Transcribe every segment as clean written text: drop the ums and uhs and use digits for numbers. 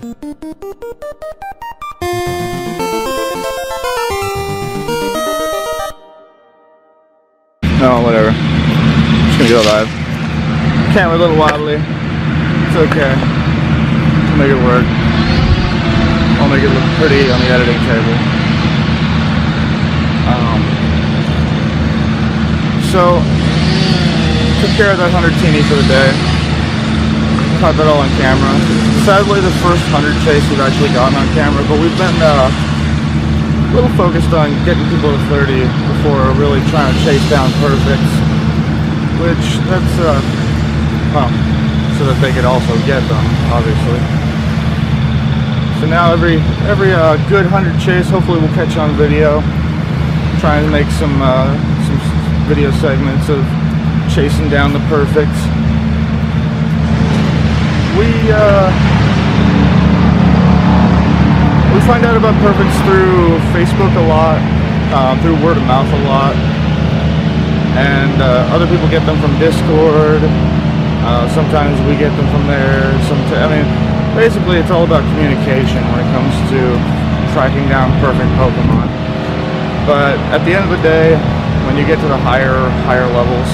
No, whatever. Just gonna go live. Camera a little wobbly. It's okay. We'll make it work. I'll make it look pretty on the editing table. So, took care of that 100 teeny for the day. Caught that all on camera. Sadly, the first 100 chase we've actually gotten on camera, but we've been a little focused on getting people to 30 before really trying to chase down perfects. Which, that's, well, so that they could also get them, obviously. So now every good 100 chase, hopefully we'll catch on video. Trying to make some video segments of chasing down the perfects. We find out about perfects through Facebook a lot, through word of mouth a lot, and other people get them from Discord. Sometimes we get them from there. I mean, basically it's all about communication when it comes to tracking down perfect Pokemon. But at the end of the day, when you get to the higher levels,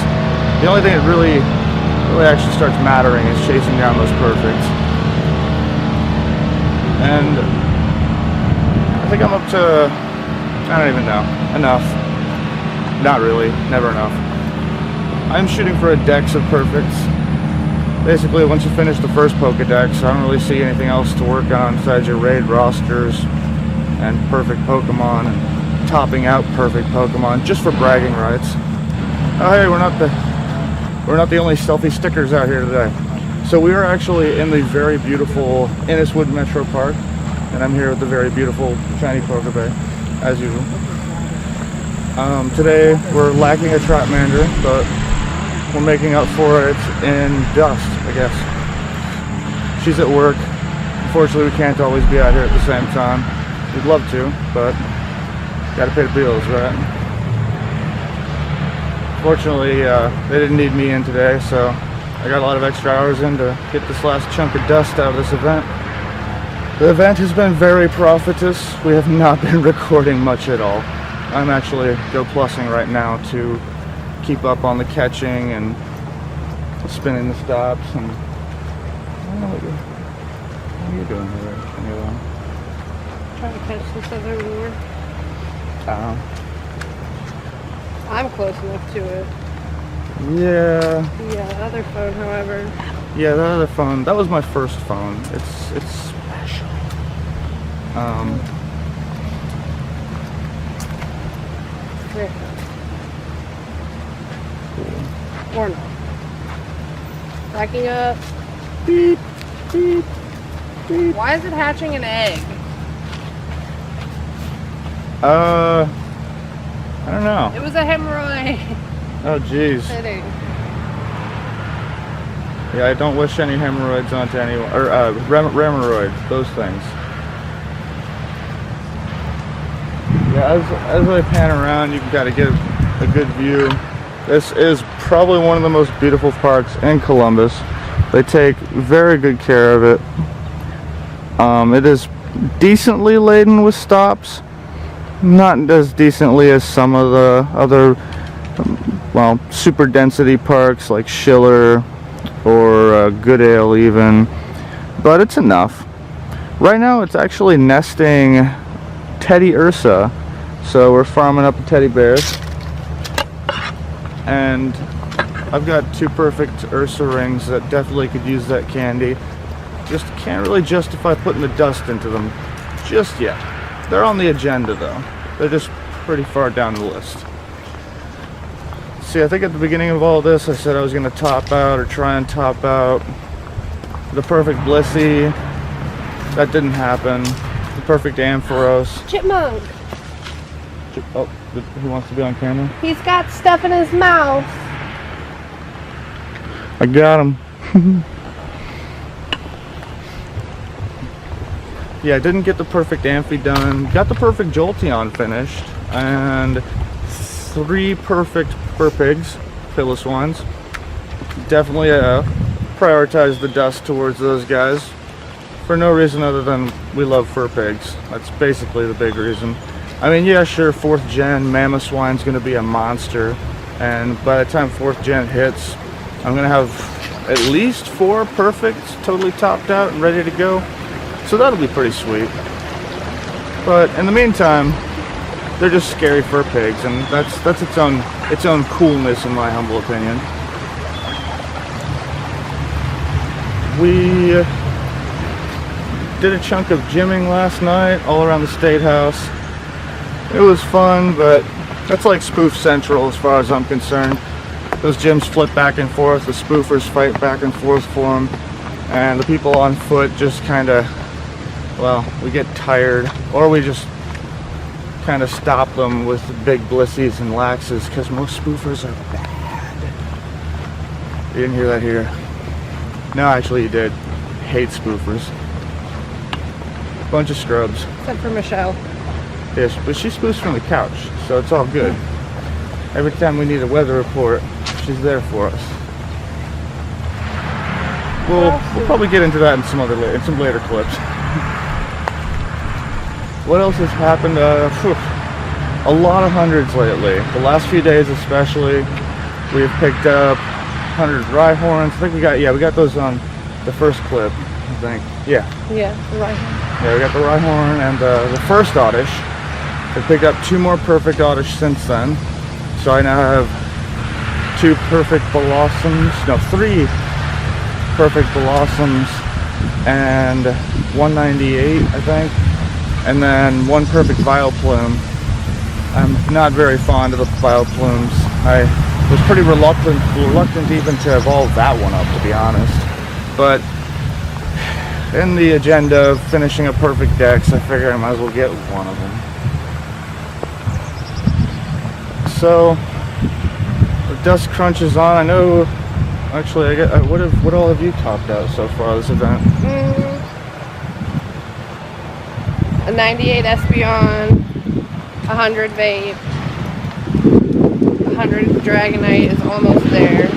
the only thing that really actually starts mattering is chasing down those perfects. And I think I'm up to, I don't even know, enough. Not really, never enough. I'm shooting for a dex of perfects. Basically, once you finish the first Pokedex, I don't really see anything else to work on besides your raid rosters and perfect Pokemon and topping out perfect Pokemon just for bragging rights. Oh hey, we're not the only stealthy stickers out here today. So we are actually in the very beautiful Inniswood Metro Park, and I'm here with the very beautiful ShinyPokebae, as usual. Today we're lacking a trap manager, but we're making up for it in dust, I guess. She's at work. Unfortunately, we can't always be out here at the same time. We'd love to, but gotta pay the bills, right? Fortunately, they didn't need me in today, so I got a lot of extra hours in to get this last chunk of dust out of this event. The event has been very profitous. We have not been recording much at all. I'm actually go plussing right now to keep up on the catching and spinning the stops. And I don't know what are you doing here? Trying to catch this other lure. I'm close enough to it. Yeah. The other phone, however. Yeah, that other phone. That was my first phone. It's special. There. Cool. Or not. Backing up. Beep, beep, beep. Why is it hatching an egg? I don't know. It was a hemorrhoid. Oh, jeez. Kidding. Yeah, I don't wish any hemorrhoids onto anyone. Or, ramoroids, those things. Yeah, as I pan around, you can kind of get a good view. This is probably one of the most beautiful parks in Columbus. They take very good care of it. It is decently laden with stops. Not as decently as some of the other, well, super density parks like Schiller or Goodale even, but it's enough. Right now it's actually nesting Teddy Ursa, so we're farming up the teddy bears. And I've got 2 perfect Ursa rings that definitely could use that candy. Just can't really justify putting the dust into them just yet. They're on the agenda though. They're just pretty far down the list. See, I think at the beginning of all this I said I was going to top out or try and top out the perfect Blissey. That didn't happen. The perfect Ampharos. Chipmunk. Oh, who wants to be on camera? He's got stuff in his mouth. I got him. Yeah, I didn't get the perfect Amphi done. Got the perfect Jolteon finished. And 3 perfect Burpigs, Pillis ones. Definitely prioritize the dust towards those guys for no reason other than we love fur pigs. That's basically the big reason. I mean, yeah, sure, 4th gen Mamoswine's gonna be a monster, and by the time 4th gen hits, I'm gonna have at least 4 perfects totally topped out and ready to go. So that'll be pretty sweet. But in the meantime, they're just scary fur pigs, and that's its own coolness in my humble opinion. We did a chunk of gymming last night all around the State House. It was fun, but that's like spoof central as far as I'm concerned. Those gyms flip back and forth, the spoofers fight back and forth for them, and the people on foot just kind of, well, we get tired, or we just kind of stop them with big Blissies and Laxes, because most spoofers are bad. You didn't hear that here. No, actually you did. Hate spoofers. Bunch of scrubs. Except for Michelle. Yes, but she spoofs from the couch, so it's all good. Every time we need a weather report, she's there for us. We'll probably get into that in some later clips. What else has happened? A lot of hundreds lately. The last few days especially, we've picked up 100 Rhyhorns. I think we got those on the first clip, I think. Yeah, Yeah, the Rhyhorn. yeah, we got the Rhyhorn and the first Oddish. I picked up 2 more perfect Oddish since then. So I now have 2 perfect Blossoms, no, 3 perfect Blossoms and 198, I think. And then 1 perfect Vileplume. I'm not very fond of the Vileplumes. I was pretty reluctant even to evolve that one up, to be honest. But in the agenda of finishing a perfect dex, I figure I might as well get one of them. So the dust crunch is on. I know. Actually, what all have you topped out so far this event? A 98 Espeon, 100 Vape, 100 Dragonite is almost there,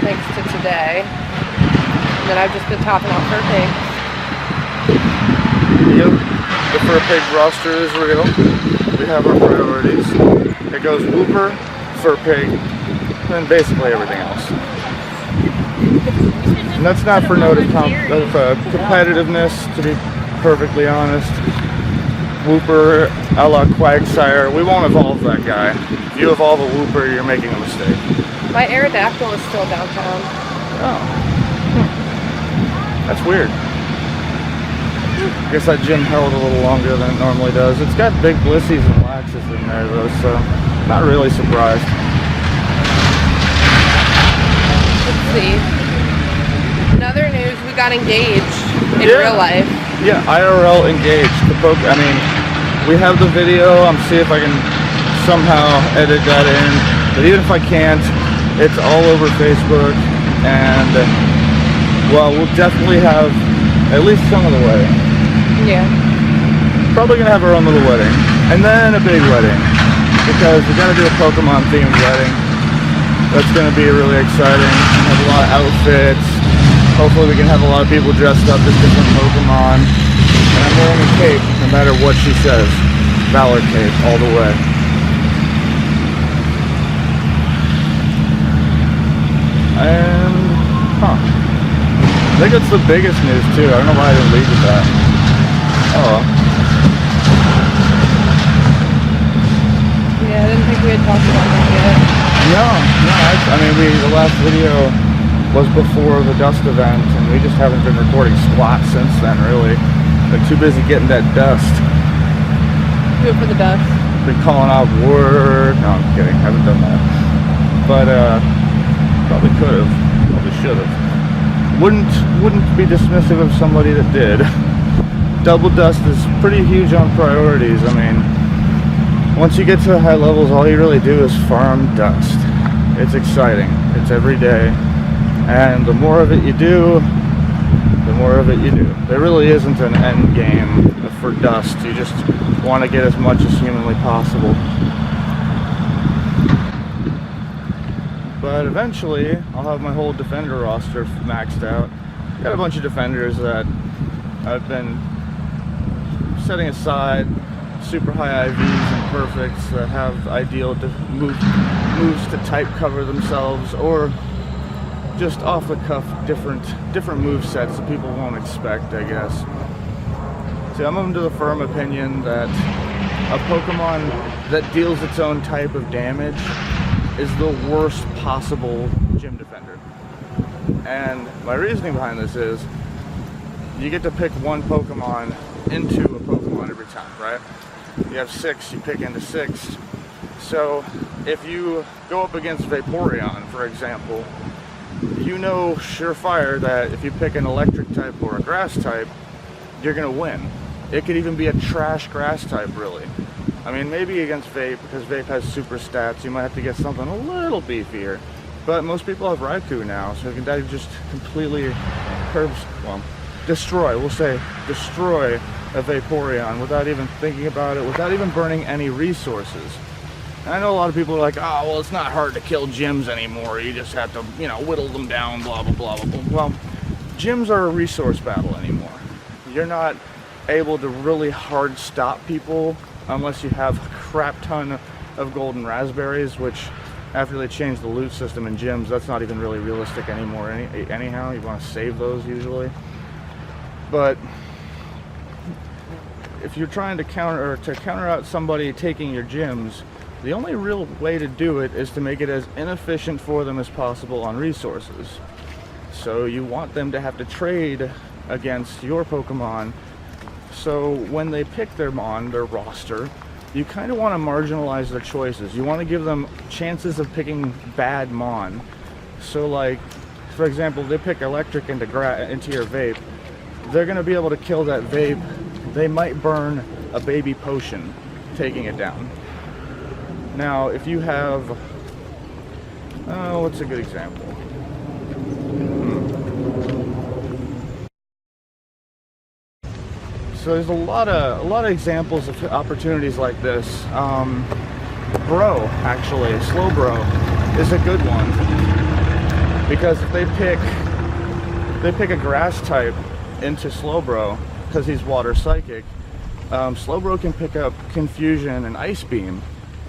thanks to today. And then I've just been topping out fur pigs. Yep, the fur pig roster is real. We have our priorities. It goes Wooper, fur pig, and basically everything else. And that's not for note of competitiveness, to be perfectly honest. Wooper a la Quagsire, we won't evolve that guy. If you evolve a Wooper, you're making a mistake. My Aerodactyl is still downtown. Oh. That's weird. I guess that gym held a little longer than it normally does. It's got big Blissies and Laxes in there though, so not really surprised. Let's see. In other news, we got engaged in real life. Yeah, IRL engaged. I mean, we have the video. I'm see if I can somehow edit that in. But even if I can't, it's all over Facebook. And, well, we'll definitely have at least some of the wedding. Yeah. Probably going to have our own little wedding. And then a big wedding. Because we got to do a Pokemon themed wedding. That's going to be really exciting. Have a lot of outfits. Hopefully we can have a lot of people dressed up as different Pokemon. And I'm wearing a cape, no matter what she says. Valor cape, all the way. And, I think that's the biggest news too. I don't know why I didn't lead with that. Oh. Yeah, I didn't think we had talked about that yet. No, I mean, the last video was before the dust event, and we just haven't been recording squat since then, really. Been too busy getting that dust. Do it for the dust. Been calling out work. No, I'm kidding. Haven't done that. But, probably could have. Probably should have. Wouldn't be dismissive of somebody that did. Double dust is pretty huge on priorities. I mean, once you get to high levels, all you really do is farm dust. It's exciting. It's every day. And the more of it you do, the more of it you do. There really isn't an end game for dust. You just want to get as much as humanly possible. But eventually, I'll have my whole defender roster maxed out. Got a bunch of defenders that I've been setting aside super high IVs and perfects that have ideal moves to type cover themselves, or just off the cuff different move sets that people won't expect, I guess. See, I'm under the firm opinion that a Pokemon that deals its own type of damage is the worst possible gym defender. And my reasoning behind this is, you get to pick one Pokemon into a Pokemon every time, right? You have 6, you pick into 6. So if you go up against Vaporeon, for example, you know surefire that if you pick an electric type or a grass type, you're gonna win. It could even be a trash grass type, really. I mean, maybe against Vape, because Vape has super stats, you might have to get something a little beefier. But most people have Raikou now, so that can just completely destroy, we'll say, destroy a Vaporeon without even thinking about it, without even burning any resources. And I know a lot of people are like, oh, well, it's not hard to kill gyms anymore. You just have to, you know, whittle them down, blah, blah, blah, blah. Well, gyms are a resource battle anymore. You're not able to really hard stop people unless you have a crap ton of golden raspberries, which after they changed the loot system in gyms, that's not even really realistic anymore. Anyhow, you want to save those usually. But if you're trying to counter out somebody taking your gyms, the only real way to do it is to make it as inefficient for them as possible on resources. So you want them to have to trade against your Pokemon. So when they pick their roster, you kind of want to marginalize their choices. You want to give them chances of picking bad Mon. So like, for example, they pick electric into your Vape. They're going to be able to kill that Vape. They might burn a baby potion taking it down. Now, if you have, what's a good example? So there's a lot of examples of opportunities like this. Bro, actually, Slowbro is a good one, because if they pick a grass type into Slowbro, because he's water psychic, Slowbro can pick up Confusion and Ice Beam.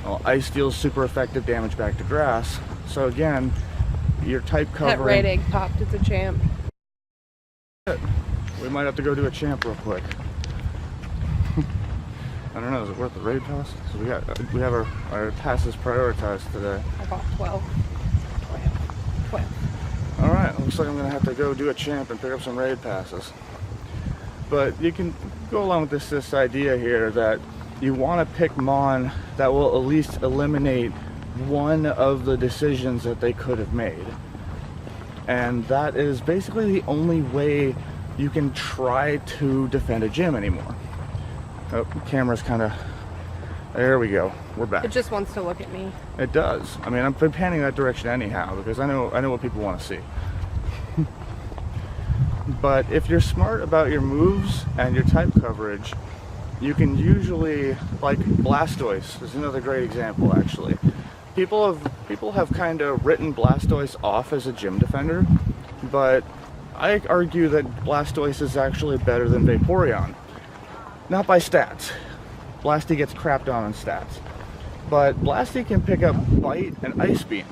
Well, Ice deals super effective damage back to grass. So again, your type covering. That red egg popped. It's a champ. We might have to go do a champ real quick. I don't know, is it worth the raid pass? So we have our passes prioritized today. I bought 12. Alright, looks like I'm gonna have to go do a champ and pick up some raid passes. But you can go along with this idea here that you want to pick Mon that will at least eliminate one of the decisions that they could have made. And that is basically the only way you can try to defend a gym anymore. Oh, the camera's kind of... There we go. We're back. It just wants to look at me. It does. I mean, I'm panning that direction anyhow, because I know what people want to see. But if you're smart about your moves and your type coverage, you can usually, like Blastoise is another great example actually. People have kind of written Blastoise off as a gym defender, but I argue that Blastoise is actually better than Vaporeon. Not by stats. Blasty gets crapped on stats. But Blasty can pick up Bite and Ice Beam.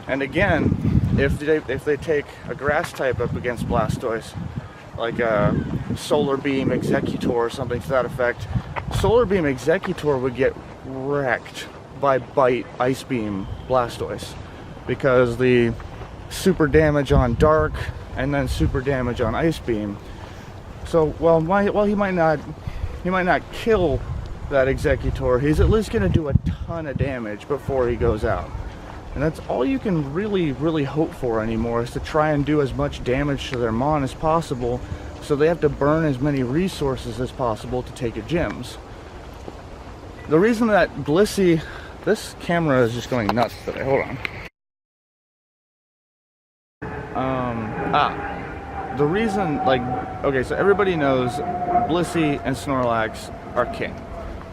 And again, if they take a grass type up against Blastoise, like a Solar Beam Executor or something to that effect, Solar Beam Executor would get wrecked by Bite, Ice Beam, Blastoise, because the super damage on Dark and then super damage on Ice Beam. So while he might not kill that Executor, he's at least going to do a ton of damage before he goes out. And that's all you can really hope for anymore, is to try and do as much damage to their Mon as possible, so they have to burn as many resources as possible to take your gyms. The reason that Blissey... This camera is just going nuts today. Hold on. The reason, like... Okay, so everybody knows Blissey and Snorlax are king.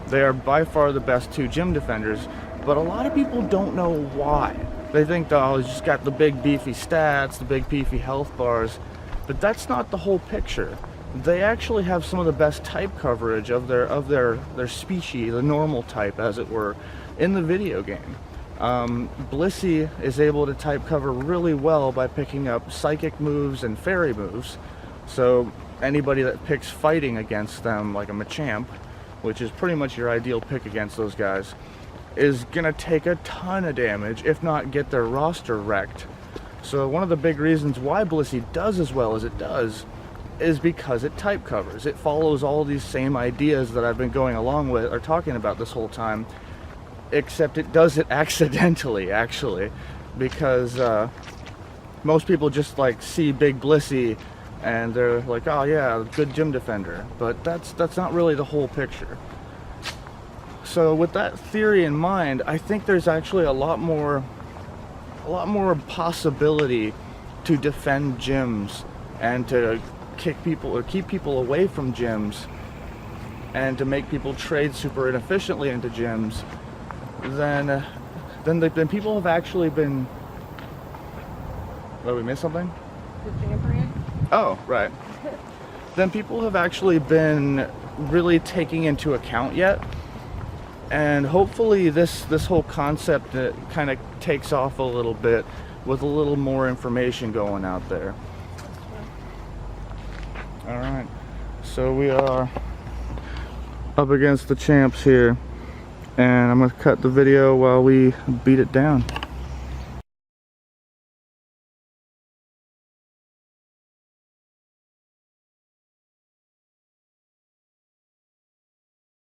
They are by far the best two gym defenders, but a lot of people don't know why. They think, oh, he's just got the big beefy stats, the big beefy health bars, but that's not the whole picture. they actually have some of the best type coverage of their species, the normal type as it were, in the video game. Blissey is able to type cover really well by picking up psychic moves and fairy moves. So anybody that picks fighting against them, like a Machamp, which is pretty much your ideal pick against those guys, is gonna take a ton of damage, if not get their roster wrecked. So one of the big reasons why Blissey does as well as it does is because it type covers. It follows all these same ideas that I've been going along with or talking about this whole time, except it does it accidentally, actually, because most people just like see big Blissey and they're like, oh yeah, good gym defender, but that's not really the whole picture. So with that theory in mind, I think there's actually a lot more possibility to defend gyms and to kick people or keep people away from gyms and to make people trade super inefficiently into gyms then people have actually been. Oh, we missed something? The jam brand? Oh, right. Then people have actually been really taking into account yet, and hopefully this whole concept kind of takes off a little bit with a little more information going out there. All right, so we are up against the champs here, and I'm gonna cut the video while we beat it down.